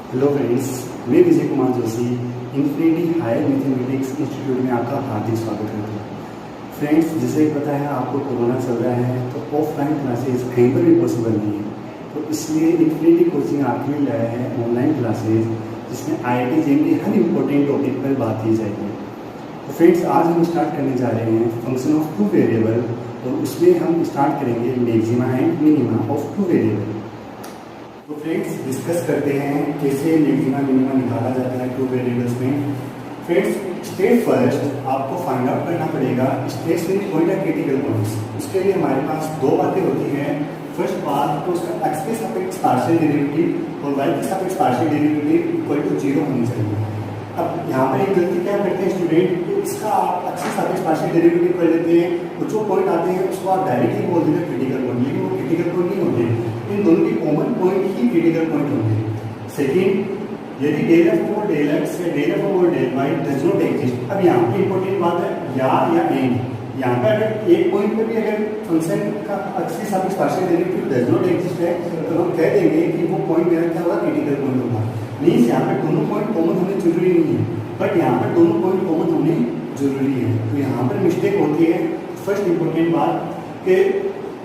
Hello friends, मैं Vijay Kumar Joshi infinity higher mathematics institute में आपका हार्दिक स्वागत करता हूँ। फ्रेंड्स, जैसे पता है आपको कोरोना चल रहा है तो ऑफलाइन क्लासेस कहीं पर भी पॉसिबल नहीं है, तो इसलिए इन्फिनिटी कोचिंग आपके लिए लाया है ऑनलाइन क्लासेस जिसमें IIT JEE की हर इम्पोर्टेंट टॉपिक पर बात की जाएगी। तो फ्रेंड्स, आज हम स्टार्ट करने जा रहे हैं फंक्शन ऑफ टू वेरिएबल, और उसमें हम स्टार्ट करेंगे maxima and minima of two variable. तो फ्रेंड्स, डिस्कस करते हैं कैसे मैक्सिमा मिनिमा निकाला जाता है टू वेरिएबल्स में। फ्रेंड्स, स्टेप फर्स्ट आपको फाइंड आउट करना पड़ेगा स्टेशनरी पॉइंट या क्रिटिकल पॉइंट्स। उसके लिए हमारे पास दो बातें होती हैं। फर्स्ट बात तो उसका एक्स के सापेक्ष पार्शियल डेरिवेटिव और वाई के सापेक्ष पार्शियल डेरिवेटिव इक्वल टू 0 होनी चाहिए। अब यहाँ पर एक गलती क्या करते हैं स्टूडेंट, इसका आप एक्स के सापेक्ष पार्शियल डेरिवेटिव कर लेते हैं, और जो पॉइंट आते हैं उसको आप डायरेक्टली बोल देते हैं क्रिटिकल पॉइंट, लेकिन वो क्रिटिकल पॉइंट नहीं होते। इन दोनों की कॉमन पॉइंट ही क्रिटिकल पॉइंट होंगे। सेकेंड, यदि del F over del X या del F over del Y does not exist. अब यहाँ पे इंपॉर्टेंट बात है या एंड। यहाँ पे अगर एक पॉइंट पे भी अगर फंक्शन का एक्स के सापेक्ष partial derivative does not exist है तो हम कह देंगे कि वो पॉइंट मेरा क्या होगा, क्रिटिकल पॉइंट होगा। मीन्स यहाँ पे दोनों पॉइंट कॉमन होने जरूरी नहीं है, बट यहाँ पर दोनों पॉइंट कॉमन होने जरूरी है। तो यहाँ पर मिस्टेक होती है। फर्स्ट इंपॉर्टेंट बात कि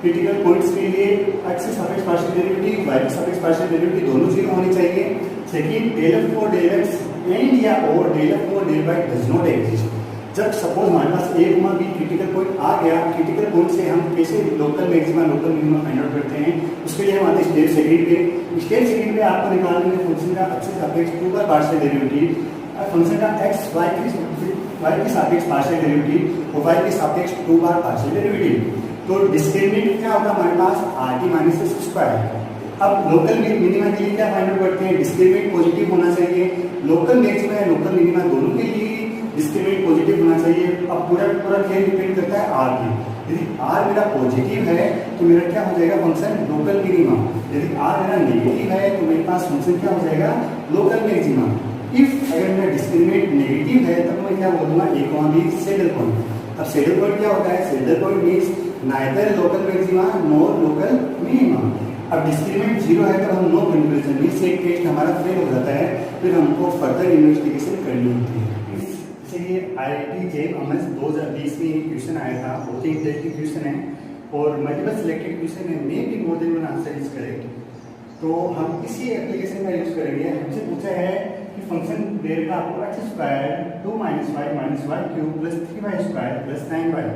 क्रिटिकल पॉइंट्स के लिए एक्स के सापेक्ष पार्शियल डेरिवेटिव वाई के सापेक्ष पार्शियल डेरिवेटिव दोनों 0 होनी चाहिए। सेकंड, डेल एफ और डेल एक्स एंड या और डेल एफ और del Y does not exist. जब सपोज हमारे पास ए गुना बी क्रिटिकल पॉइंट आ गया, क्रिटिकल पॉइंट से हम कैसे local maxima local minima find out करते हैं, उसके लिए हम आते हैं स्टेप सेकंड पे। स्टेप सेकंड पे आपको निकालना है फंक्शन का एक्स के सापेक्ष टू का पार्शियल डेरिवेटिव, फंक्शन का एक्स वाई के सापेक्ष पार्शियल डेरिवेटिव और वाई के सापेक्ष 2 बार पार्शियल डेरिवेटिव। तो डिस्क्रिमिनेंट क्या होता है हमारे पास, R T minus S square. अब लोकल मिनिमा के लिए क्या फाइंड आउट करते हैं, डिस्क्रिमिनेंट पॉजिटिव होना चाहिए। लोकल मैक्सिमा या लोकल मिनिमा दोनों के लिए डिस्क्रिमिनेंट पॉजिटिव होना चाहिए। अब पूरा खेल डिपेंड करता है आर पे। यदि आर मेरा पॉजिटिव है तो मेरा क्या हो जाएगा फंक्शन लोकल मिनिमा। यदि आर मेरा नेगेटिव है तो मेरे पास फंक्शन क्या हो जाएगा, लोकल मैक्सिमा। इफ अगर मेरा डिस्क्रिमिनेंट नेगेटिव है तब मैं क्या बोलूंगा, ए कॉमा बी सैडल पॉइंट। अब सैडल पॉइंट क्या होता है, saddle point means neither local maxima nor local minima. अब डिस्क्रिमिनेंट 0 है तो हम नो कंक्लूजन मींस एक टेस्ट हमारा फेल हो जाता है, फिर हमको फर्दर इन्वेस्टिगेशन करनी होती है। इसलिए IIT JEE 2020 में एक क्वेश्चन आया था, बहुत ही इंटरेस्टिंग क्वेश्चन है और मल्टीपल सिलेक्टेड क्वेश्चन है, may be more than one answer is correct. तो हम इसी एप्लीकेशन का यूज करेंगे। हमसे पूछा है कि फंक्शन दे रखा आपको X square 2 minus Y cube plus 3y square plus 9y।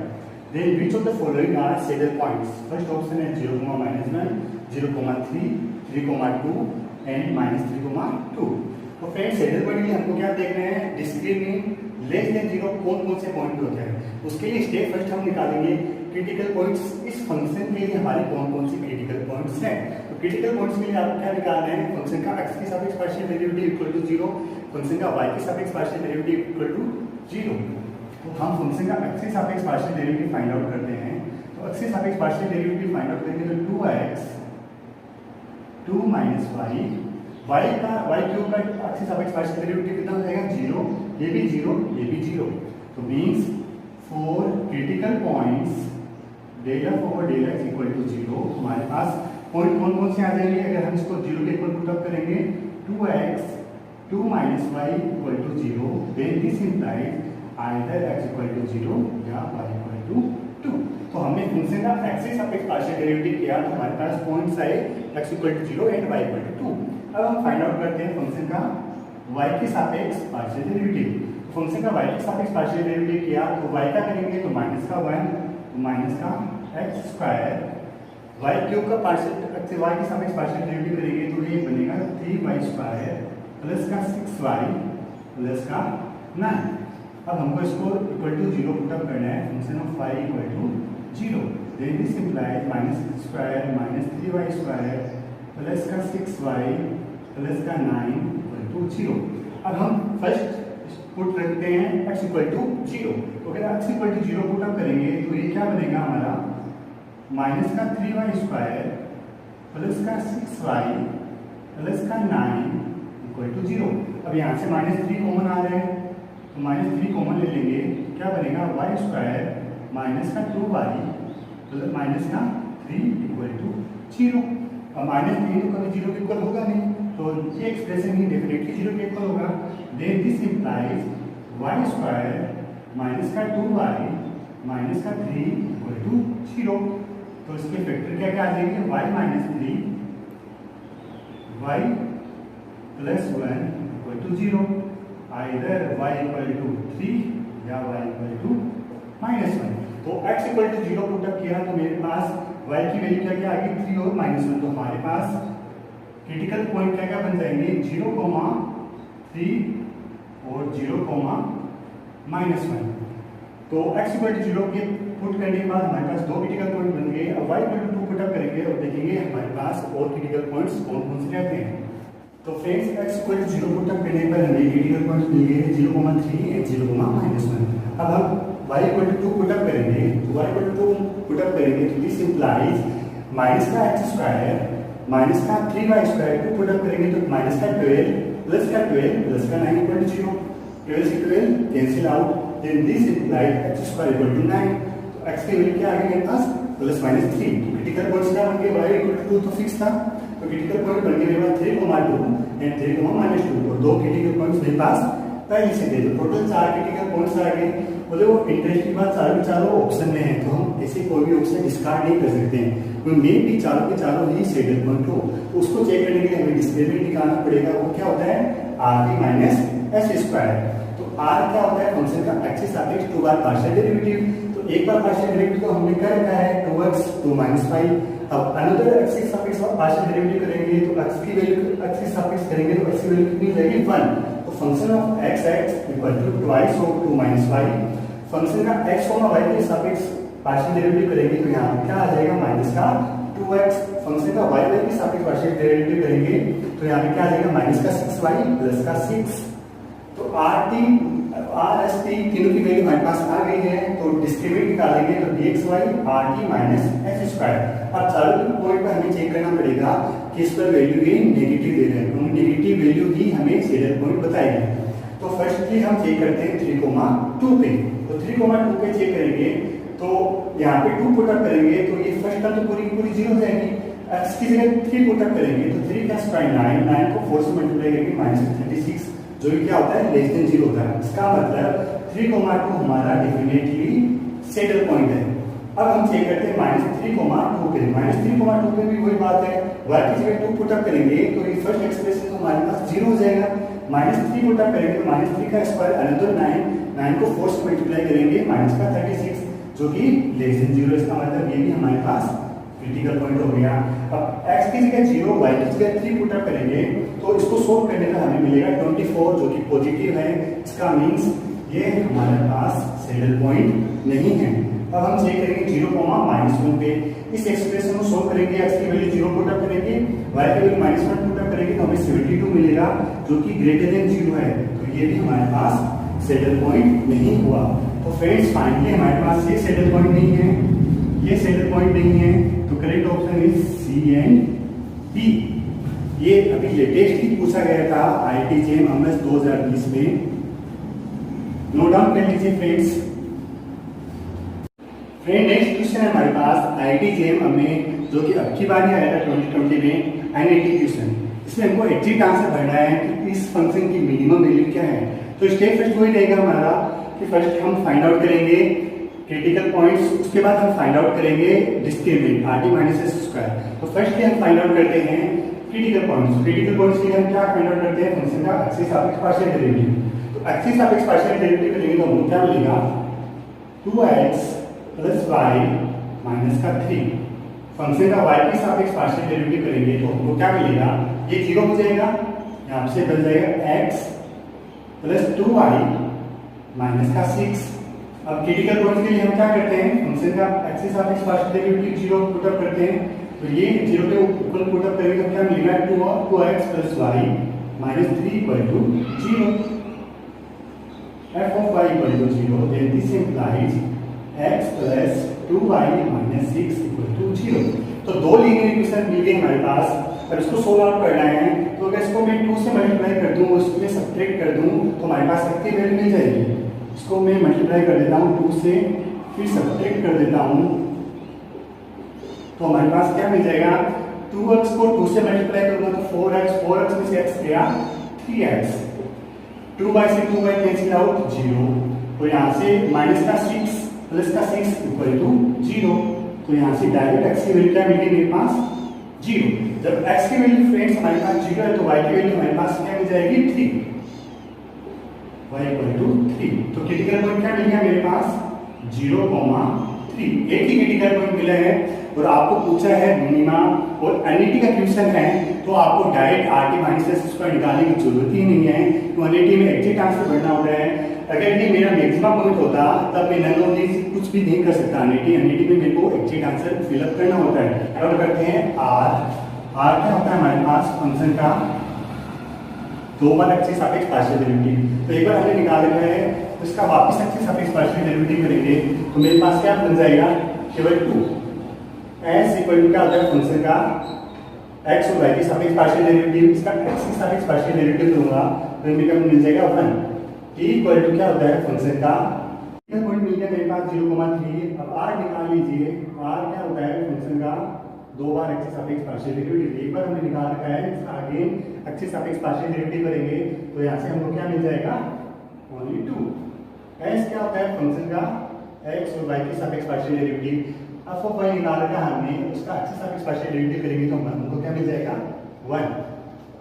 Then which of the following are saddle points? First option है 0, -1, 0,3, 3,2 and -3,2। तो फ्रेंड्स, सैडल पॉइंट के लिए हमको क्या देखना है, डिस्क्रिमिनेंट लेस देन 0 कौन से पॉइंट होते हैं। उसके लिए स्टेप फर्स्ट हम निकालेंगे क्रिटिकल पॉइंट्स। इस फंक्शन के लिए हमारे कौन से क्रिटिकल पॉइंट्स हैं। तो क्रिटिकल पॉइंट्स के लिए आपको क्या निकालना है, फंक्शन का एक्स के सापेक्ष partial derivative equal to 0, function का वाई के सापेक्ष पार्शियल डेरिवेटिव इक्वल टू 0। तो हम फंक्शन का एक्स के सापेक्ष पार्शियल डेरिवेटिव फाइंड आउट करते हैं। तो एक्स के सापेक्ष पार्शियल डेरिवेटिव फाइंड आउट करेंगे तो 2x 2 माइनस वाई क्यूब का एक्स के सापेक्ष पार्शियल डेरिवेटिव कितना हो जाएगा, 0, ये भी 0, ये भी 0। तो means for critical points del F over del X equal to 0, हमारे पास पॉइंट कौन से आ जाएंगे। अगर हम इसको 0 के इक्वल पुट अप करेंगे, 2x 2 minus Y equal to 0, then this implies either x equal to 0 या y इक्वल टू 2। तो हमने फंक्शन का x के सापेक्ष पार्शियल डेरिवेटिव किया तो हमारे पास पॉइंट्स आए x equal to 0 and y equal to 2। अब हम फाइंड आउट करते हैं फंक्शन का y के सापेक्ष पार्शियल डेरिवेटिव। फंक्शन का y के सापेक्ष पार्शियल डेरिवेटिव किया तो y का करेंगे तो माइनस का 1 तो माइनस का x स्क्वायर, y क्यूब का पार्शियल y के सापेक्ष पार्शियल डेरिवेटिव करेंगे तो ये बनेगा 3y स्क्वायर प्लस का 6y प्लस का 9। अब हमको इसको इक्वल टू 0 पुट अप करना है, function of y equal to 0, then this implies -6 square minus 3y square plus का 6y प्लस का 9 इक्वल टू 0। अब हम फर्स्ट पुट रखते हैं x इक्वल टू 0। तो अगर x equal to 0 put up करेंगे तो ये क्या बनेगा हमारा, माइनस का 3y स्क्वायर प्लस का 6y प्लस का 9 इक्वल टू 0। अब यहाँ से -3 कॉमन आ रहे हैं तो -3 कॉमन ले लेंगे, क्या बनेगा y स्क्वायर माइनस का 2y प्लस माइनस का 3 इक्वल टू 0। अब -3 तो कभी 0 के इक्वल होगा नहीं, तो ये एक्सप्रेशन ही डेफिनेटली जीरो के इक्वल होगा। Then this implies Y square minus का 2y माइनस का 3 इक्वल टू 0। तो इसके फैक्टर क्या क्या आ जाएंगे, y minus 3 y plus 1 equal to 0, either y equal to 3 या y इक्वल टू माइनस 1। तो x इक्वल टू 0 पुटअप किया तो मेरे पास y की वैल्यू क्या क्या आ गई, 3 और -1। तो हमारे पास क्रिटिकल पॉइंट क्या क्या बन जाएंगे, 0,3 और 0,-1। तो x इक्वल टू 0 के पुट करने के बाद हमारे पास दो क्रिटिकल पॉइंट बन गए। अब y इक्वल टू 2 पुटअप करेंगे और देखेंगे हमारे पास और क्रिटिकल पॉइंट्स कौन कौन से रहते हैं। तो friends x equal to 0 put up करने पर हमें क्रिटिकल पॉइंट्स मिल गए 0,3 और 0,-1। अब हम y इक्वल टू 2 पुटअप करेंगे, तो y इक्वल टू 2 पुटअप करेंगे तो दिस इंप्लाइज माइनस का x स्क्वायर माइनस का 3y स्क्वायर को पुटअप करेंगे तो माइनस का 12 प्लस का 12 प्लस का 9 इक्वल टू 0। 12 से 12 cancel out, then this implies x square equal to 9। तो x की वैल्यू क्या आ गई मेरे पास, प्लस माइनस 3। तो क्रिटिकल पॉइंट्स क्या बन गए, y इक्वल टू 2 तो फिक्स था, तो क्रिटिकल पॉइंट बन गए मेरे पास 3,2 एंड 3,-2 और दो क्रिटिकल पॉइंट्स मेरे पास पहले से थे। तो टोटल 4 क्रिटिकल पॉइंट्स आ गए। बोले वो इंटरेस्ट की बात, चारों ऑप्शन में है तो हम ऐसे कोई भी ऑप्शन डिस्कार्ड नहीं कर सकते हैं। तो मेन भी चारों के चारों ही सेटल पॉइंट हो, तो उसको चेक करने के लिए हमें डिस्क्रिमिनेंट निकालना पड़ेगा। वो क्या होता है, r माइनस एस स्क्वायर। तो r क्या होता है, फंक्शन का x के सापेक्ष 2 बार पार्शियल डेरिवेटिव। तो एक बार पार्शियल डेरिवेटिव को हमने कर रखा है 2x 2 - 5। अब अनदर x के सापेक्ष पार्शियल डेरिवेटिव करेंगे तो x की वैल्यू x के सापेक्ष करेंगे तो x की वैल्यू कितनी रहेगी, 1। तो function of x equal to twice of 2 - 5। Function का x, y के सापेक्ष पार्शियल डेरिवेटिव करेंगे तो यहाँ क्या आ जाएगा, माइनस का 2x। फंक्शन का y के सापेक्ष पार्शियल डेरिवेटिव करेंगे तो यहाँ पे क्या आ जाएगा, माइनस का 6y प्लस का 6। तो r s t तीनों की वैल्यू हमारे पास आ गई है। तो डिस्क्रिमिनेंट निकालेंगे तो dxy rt minus H square. अब चारों पॉइंट पर हमें चेक करना पड़ेगा कि इस पर वैल्यू ये नेगेटिव दे रहे हैं, तो नेगेटिव वैल्यू ही हमें सेडल पॉइंट बताएगी। तो फर्स्टली हम चेक करते हैं 3,2 पे। तो 3,2 पे चेक करेंगे तो यहाँ पे 2 पुटअप करेंगे तो ये फर्स्ट टर्म तो पूरी पूरी 0 हो जाएगी। x की जगह 3 पुटअप करेंगे तो 3 का स्क्वायर 9, 9 को 4 से मल्टीप्लाई करके -36, जो कि क्या होता है, लेस देन 0 होता है। इसका मतलब 3,2 हमारा डेफिनेटली सेटल पॉइंट है। अब हम चेक करते हैं -3,2 पे। -3,2 पे भी वही बात है, y की जगह 2 पुटअप करेंगे तो ये फर्स्ट एक्सप्रेशन तो हमारे पास 0 हो जाएगा। -3 पुटअप करेंगे तो -3 का स्क्वायर अनदर 9, 9 को 4 से मल्टीप्लाई करेंगे -36, जो कि लेस देन 0। इसका मतलब ये भी हमारे पास क्रिटिकल पॉइंट हो गया। अब x की जगह 0, y की जगह 3 पुटअप करेंगे तो इसको सोल्व करने पर हमें मिलेगा 24, जो कि पॉजिटिव है। इसका मीन्स ये हमारे पास सेडल पॉइंट नहीं है। अब हम चेक करेंगे 0,-1 पे। इस एक्सप्रेशन को सोल्व करेंगे, x की वैल्यू 0 पुटअप करेंगे, y की वैल्यू -1 पुटअप करेंगे तो हमें 72 मिलेगा, जो कि ग्रेटर देन 0 है। तो ये भी हमारे पास सेडल पॉइंट नहीं हुआ। तो फ्रेंड्स फाइनली हमारे पास ये सेडल पॉइंट नहीं है, ये सेडल पॉइंट नहीं है। तो correct option is C and B. ये अभी लेटेस्ट ही पूछा गया था IIT JEM MS 2020 में, नोट डाउन कर लीजिए फ्रेंड्स। फ्रेंड नेक्स्ट क्वेश्चन है हमारे पास IIT JEM में, जो कि अब की बार ही आया था 2020 में, NIT क्वेश्चन। इसमें हमको एग्जैक्ट आंसर भरना है कि इस फंक्शन की मिनिमम वैल्यू क्या है। तो स्टेप फर्स्ट वही रहेगा हमारा कि फर्स्ट हम फाइंड आउट करेंगे क्रिटिकल पॉइंट्स, उसके बाद हम फाइंड आउट करेंगे discriminant rt minus S square. तो फर्स्ट हम फाइंड आउट करते हैं क्रिटिकल पॉइंट्स। क्रिटिकल पॉइंट्स के लिए हम क्या फाइंड आउट करते हैं, फंक्शन का x के सापेक्ष पार्शियल डेरिवेटिव। तो x के सापेक्ष पार्शियल डेरिवेटिव करेंगे तो हमको क्या मिलेगा, 2x प्लस y माइनस का 3। फंक्शन का y के सापेक्ष पार्शियल डेरिवेटिव करेंगे तो हमको क्या मिलेगा, ये 0 हो जाएगा, यहाँ से बन जाएगा x प्लस 2y माइनस का 6। अब क्रिटिकल पॉइंट के लिए हम क्या करते हैं, फंक्शन का x के सापेक्ष पार्शियल डेरिवेटिव 0 पुटअप करते हैं। तो ये 0 के ऊपर पुटअप करेंगे तो क्या मिलेगा, 2x plus y minus 3 equal to 0। f of y equal to 0, then this implies x plus 2y minus 6 equal to 0। तो दो लीनियर इक्वेशन मिल गए हमारे पास। अब इसको सोल्व आउट करना है तो अगर इसको मैं 2 से मल्टीप्लाई कर दूं, उसमें सब्ट्रैक्ट कर दूं तो हमारे पास x की वैल्यू मिल जाएगी। इसको मैं मल्टीप्लाई कर देता हूँ 2 से, फिर सब्ट्रैक्ट कर देता हूँ तो हमारे पास क्या मिल जाएगा, 2x को 2 से मल्टीप्लाई करूंगा तो 4x, 4x में से x गया 3x, 2y से 2y कैंसिल आउट 0, तो यहाँ से माइनस का 6 प्लस का 6 इक्वल टू 0, तो यहाँ से डायरेक्ट x की वैल्यू क्या मिल गई मेरे पास 0। जब x की वैल्यू फ्रेंड्स हमारे पास 0 है तो y की वैल्यू हमारे पास क्या मिल जाएगी 3, y इक्वल टू 3। तो क्रिटिकल पॉइंट क्या मिल गया मेरे पास 0,3, एक ही क्रिटिकल पॉइंट मिला है और आपको पूछा है मिनिमा और एनईटी का क्वेश्चन है तो आपको direct RT minus S square निकालने की जरूरत ही नहीं है, तो एनईटी में एग्जैक्ट आंसर बढ़ना होता है। अगर ये मेरा मैक्सिमम पॉइंट होता तब मैं नन ऑफ दीस कुछ भी नहीं कर सकता, एनईटी में मेरे को एग्जैक्ट आंसर फिलअप करना होता है। अब करते हैं आर क्या होता है हमारे पास फंक्शन का 2 बार एक्सिस सापेक्ष पार्शियल डेरिवेटिव, तो एक बार हमने निकाल लिया है उसका वापस एक्सिस सापेक्ष पार्शियल डेरिवेटिव करेंगे तो मेरे पास क्या बन जाएगा केवल 2 एस इक्वल टू क्या होता है फंक्शन का x और y के सापेक्ष पार्शियल डेरिवेटिव, इसका x के सापेक्ष पार्शियल डेरिवेटिव लूंगा तो मेरे को मिल जाएगा 1 t इक्वल टू क्या होता है फंक्शन का पॉइंट मिल गया मेरे पास 0,3। अब r निकाल लीजिए, r क्या होता है फंक्शन का 2 बार x के सापेक्ष पार्शियल डेरिवेटिव, एक बार हमने निकाल रखा है इसका अगेन x के सापेक्ष पार्शियल डेरिवेटिव करेंगे तो यहाँ से हमको क्या मिल जाएगा ओनली 2। s क्या होता है फंक्शन का x और y के सापेक्ष पार्शियल डेरिवेटिव, अब वो y निकाल रखा हमने उसका x के सापेक्ष पार्शियल डेरिवेटिव करेंगे तो हमको क्या मिल जाएगा 1।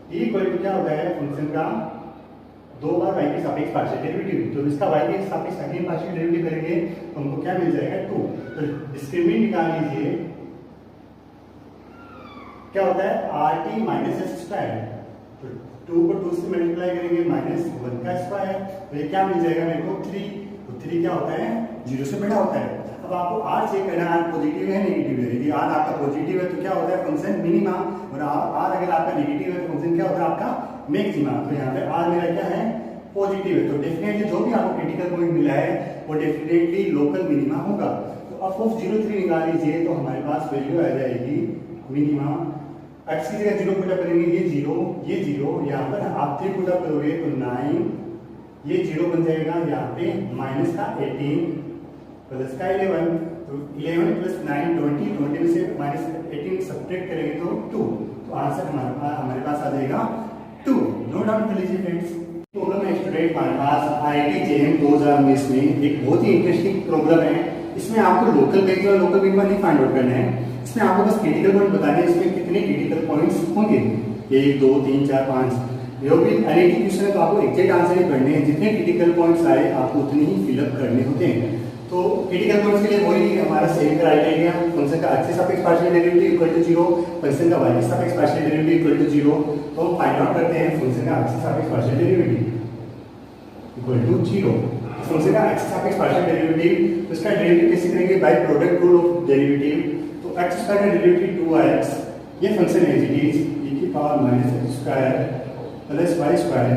t इक्वल टू क्या होता है फंक्शन का 2 बार y के सापेक्ष पार्शियल डेरिवेटिव, तो इसका y के सापेक्ष अगेन पार्शियल डेरिवेटिव करेंगे तो हमको क्या मिल जाएगा 2। तो डिस्क्रिमिनेंट निकाल लीजिए, क्या होता है rt माइनस एस स्क्वायर, तो 2 को 2 से मल्टीप्लाई करेंगे माइनस 1 का स्क्वायर, तो ये क्या मिल जाएगा मेरे को 3, तो 3 क्या होता है 0 से बड़ा होता है। अब आपको r चेक करना है पॉजिटिव है नेगेटिव है, यदि r आपका पॉजिटिव है तो क्या होता है फंक्शन मिनिमा और r अगर आपका नेगेटिव है तो फंक्शन क्या होता है आपका मैक्सिमा। तो यहाँ पे r मेरा क्या है पॉजिटिव है, तो डेफिनेटली जो भी आपको क्रिटिकल पॉइंट मिला है वो डेफिनेटली लोकल मिनिमा होगा। तो f ऑफ 0,3 निकाल लीजिए तो हमारे पास वैल्यू आ जाएगी मिनिमा, x की जगह 0 पुट अप करेंगे ये 0 यहाँ पर आप 3 पुट अप करोगे तो 9, ये 0 बन जाएगा यहाँ पे माइनस का 18 प्लस का 11, तो 11 प्लस 9 20 में से माइनस 18 सब्ट्रैक्ट करेंगे तो 2, तो आंसर हमारे पास आ जाएगा 2। नो डाउट कर लीजिए फ्रेंड्स। प्रॉब्लम है स्टूडेंट हमारे पास IIT JM 2019 में एक बहुत ही इंटरेस्टिंग प्रॉब्लम है, इसमें आपको लोकल मैक्सिमा और लोकल मिनिमा नहीं फाइंड आउट करना है, इसमें आपको बस क्रिटिकल पॉइंट बताने हैं इसमें कितने क्रिटिकल पॉइंट्स होंगे 1 2 3 4 5। जो भी एनईटी क्वेश्चन है तो आपको एग्जैक्ट आंसर ही करने हैं, जितने क्रिटिकल पॉइंट्स आए आपको उतने ही फिलअप करने होते हैं। तो क्रिटिकल पॉइंट्स के लिए वही हमारा सेम क्राइटेरिया, फंक्शन का x के सापेक्ष partial derivative equal to 0, function का y के सापेक्ष पार्शियल डेरिवेटिव इक्वल टू 0, तो हम फाइंड आउट करते हैं फंक्शन का x के सापेक्ष partial derivative equal to 0। Function का x के सापेक्ष पार्शियल डेरिवेटिव, तो इसका डेरिवेटिव कैसे करेंगे by product rule of derivative, तो x स्क्वायर का डेरिवेटिव 2x, ये function as it is e की power minus x square plus y square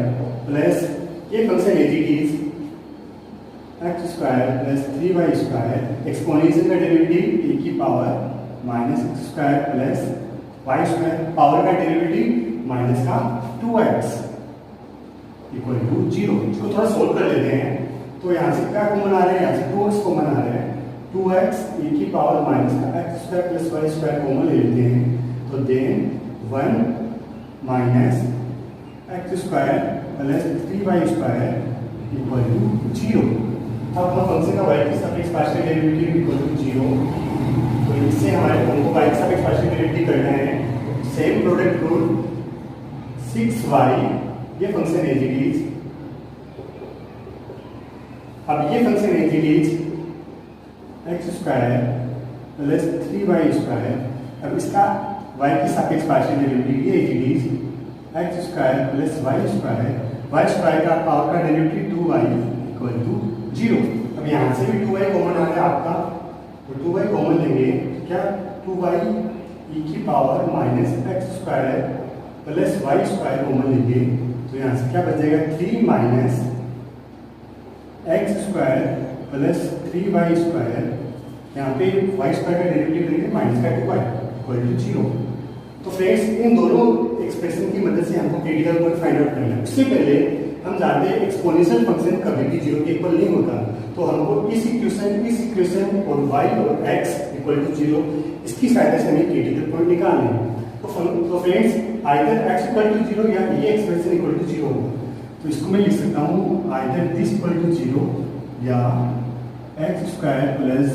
plus ये function as it is x square plus 3y square, exponential का derivative e की power minus x square plus y square, power का derivative minus का 2x equal to 0। इसको थोड़ा solve कर लेते हैं, तो यहाँ से क्या कॉमन आ रहा है, यहाँ से 2x कॉमन आ रहा है, 2x e की पावर माइनस का x square plus y square common ले लेते हैं, तो then 1 minus x square plus 3y square equal to 0। अब हम फंक्शन का y के सापेक्ष पार्शियल डेरिवेटिव इक्वल टू 0, तो इससे हमारे हमको y के सापेक्ष पार्शियल डेरिवेटिव करना है, सेम प्रोडक्ट रूल 6y, ये फंक्शन एज इट इज, अब ये function as it is x square plus 3y square, अब इसका y के सापेक्ष पार्शियल डेरिवेटिव ये as it is x square plus y square का पावर का डेरिवेटिव 2y इक्वल टू 0। अब यहाँ से भी 2y कॉमन आ रहा है आपका, तो 2y कॉमन लेंगे क्या 2y e की power minus x square plus y square common लेंगे, तो यहाँ से क्या बच जाएगा 3 minus x square plus 3y square, यहाँ पे y स्क्वायर का डेरिवेटिव लेंगे माइनस का 2y इक्वल टू 0। तो फ्रेंड्स इन दोनों एक्सप्रेशन की मदद से हमको क्रिटिकल पॉइंट फाइंड आउट करना है। उससे पहले हम जानते हैं एक्सपोनेंशियल फंक्शन कभी भी 0 के इक्वल नहीं होता, तो हमको इस इक्वेशन और y और x इक्वल टू 0 इसकी सहायता से हमें क्रिटिकल पॉइंट निकालना है। तो तो friends either x equal to 0 या ये एक्सप्रेशन इक्वल टू 0 होगा। तो इसको मैं लिख सकता हूँ आइदर दिस इक्वल टू 0 या x square plus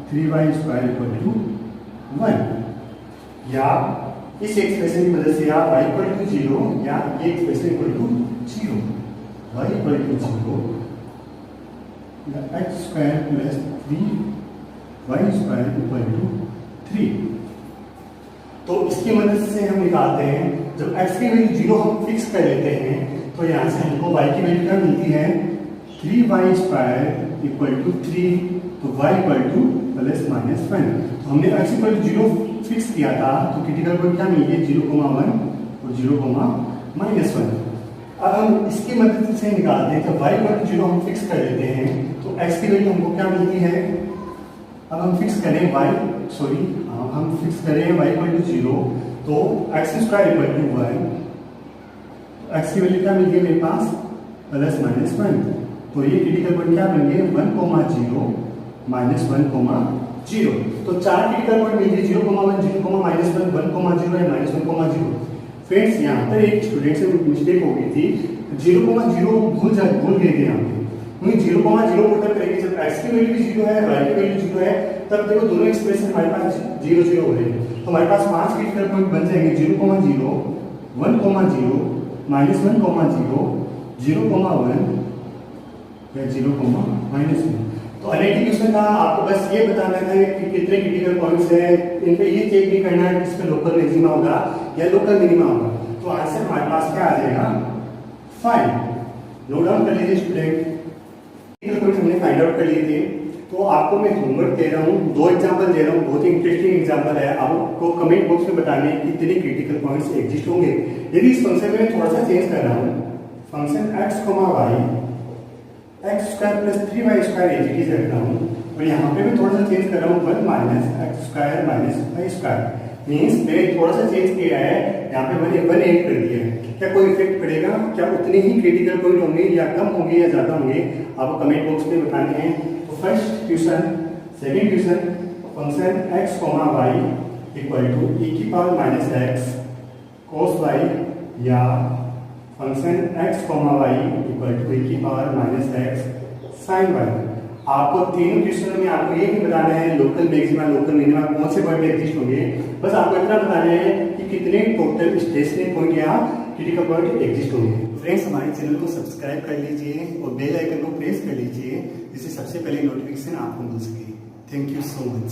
3y square equal to 1, या इस एक्सप्रेशन की मदद से आप y इक्वल टू 0 या ये expression equal to 0, y equal to 0 या x square plus 3y square equal to 3। तो इसकी मदद से हम निकालते हैं, जब x की वैल्यू 0 हम फिक्स कर लेते हैं तो यहाँ से हमको y की वैल्यू क्या मिलती है 3y स्क्वायर इक्वल टू 3, तो y equal two plus minus 1। तो हमने x इक्वल टू 0 फिक्स किया था, तो क्रिटिकल पॉइंट क्या मिल गया 0,1 और 0,-1। अब हम इसकी मदद से निकालते हैं, जब y इक्वल टू 0 हम फिक्स कर लेते हैं तो x की वैल्यू हमको क्या मिलती है, अब हम फिक्स करें हम फिक्स करें y इक्वल टू 0, तो x square equal to 1, x की वैल्यू क्या मिल गई मेरे पास प्लस माइनस 1। तो ये क्रिटिकल पॉइंट क्या बन गए 1,0 माइनस 1,0। तो चार क्रिटिकल पॉइंट मिल गए 0,1 0,-1 1,0 या माइनस 1,0। फ्रेंड्स यहाँ पर एक स्टूडेंट से मिस्टेक हो गई थी, 0,0 भूल गए थे यहाँ पे, क्योंकि 0,0 पुट करेंगे जब x की वैल्यू भी 0 है y की वैल्यू 0 है, तब देखो दोनों एक्सप्रेशन हमारे पास 0,0 हो रहे हैं। तो हमारे पास 5 क्रिटिकल पॉइंट बन जाएंगे 0,0 1,0 माइनस 1,0 0,1 या 0,-1। तो एनालिटिक था आपको बस ये बताना था कि कितने क्रिटिकल पॉइंट्स हैं, इन पे ये चेक नहीं करना है किस पे लोकल मैक्सिमा होगा या लोकल मिनिमा होगा। तो आंसर हमारे पास क्या आ जाएगा 5। नोट डाउन कर लीजिए स्टूडेंट, हमने फाइंड आउट कर लिए थे। तो आपको मैं होमवर्क दे रहा हूँ, 2 एग्जांपल दे रहा हूँ, बहुत ही इंटरेस्टिंग एग्जांपल है। आपको कमेंट बॉक्स में बताने कितने क्रिटिकल पॉइंट्स एग्जिस्ट होंगे। यदि इस फंक्शन में थोड़ा सा चेंज कर रहा हूँ, function x, square plus 3y square as it is रख रहा हूँ, और यहाँ पे भी थोड़ा सा चेंज कर रहा हूँ 1 minus x square minus y square. Means मैंने थोड़ा सा चेंज किया है, यहाँ पे मैंने 1 ऐड कर दिया है। क्या कोई इफेक्ट पड़ेगा, क्या उतने ही क्रिटिकल पॉइंट होंगे या कम होंगे या ज्यादा होंगे, आपको कमेंट बॉक्स में बताने हैं। तो first question, second question, function x, y equal to e⁻⁻x cos y या फंक्शन x, y equal to e⁻⁻x sin y। आपको तीनों क्वेश्चनों में आपको ये नहीं बताना है लोकल मैक्सिमा लोकल मिनिमा कौन से पॉइंट एग्जिस्ट होंगे, बस आपको इतना बताना है कि कितने टोटल स्टेशनरी पॉइंट या क्रिटिकल पॉइंट एग्जिस्ट होंगे। फ्रेंड्स हमारे चैनल को सब्सक्राइब कर लीजिए और बेल आइकन को प्रेस कर लीजिए, जिससे सबसे पहले नोटिफिकेशन आपको मिल सके। Thank you so much.